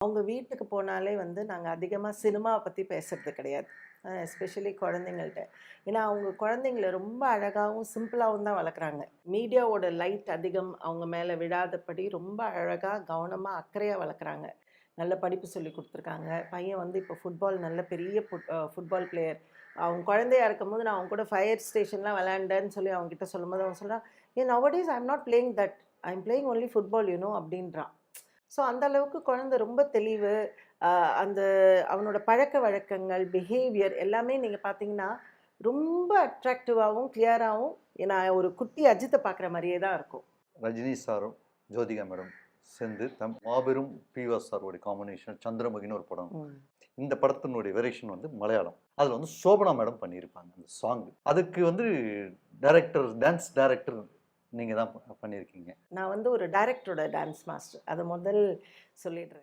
அவங்க வீட்டுக்கு போனாலே வந்து நாங்க அதிகமா சினிமாவ பத்தி பேசுறது கிடையாது. எஸ்பெஷலி குழந்தைங்கள்ட்ட. ஏன்னா, அவங்க குழந்தைங்கள ரொம்ப அழகாவும், சிம்பிளாவும் தான் வளர்க்குறாங்க. மீடியாவோட லைட் அதிகம் அவங்க மேல விழாதபடி ரொம்ப அழகா, கவனமா, அக்கறையா வளர்க்குறாங்க. நல்ல படிப்பு சொல்லிக் குடுத்துருக்காங்க. பையன் வந்து இப்போ நல்ல பெரிய ஃபுட்பால் பிளேயர். அவன் குழந்தையா இருக்கும்போது நான் அவன் கூட ஃபயர் ஸ்டேஷன்லாம் விளையாண்டேன்னு சொல்லி அவன்கிட்ட சொல்லும்போது அவன் சொல்றான், "and nowadays I am not playing that. I am playing only football you know" அப்படின்றான். ஸோ அந்த அளவுக்கு குழந்தை ரொம்ப தெளிவு. அ அந்த அவனோட பழக்கவழக்கங்கள், பிஹேவியர் எல்லாமே நீங்க பார்த்தீங்கன்னா, ரொம்ப அட்ராக்டிவாவும், கிளியராவும் நான் ஒரு குட்டி அஜித்த பார்க்குற மாரியே தான் இருக்கும். ரஜினி சாரும் ஜோதிகா மேடம் சேர்ந்து மாபெரும் பிவாஸ் சாரோட காம்பினேஷன் சந்திரமுகின்னு ஒரு படம். ம். இந்த படத்தினுடைய வெரிஷன் வந்து மலையாளம். அதில் வந்து சோபனா மேடம் பண்ணியிருப்பாங்க அந்த சாங். அதுக்கு வந்து டான்ஸ் டைரக்டர் நீங்க தான் பண்ணியிருக்கீங்க. நான் வந்து ஒரு டைரக்டரோட டான்ஸ் மாஸ்டர். அத முதல் சொல்லிடுறேன்.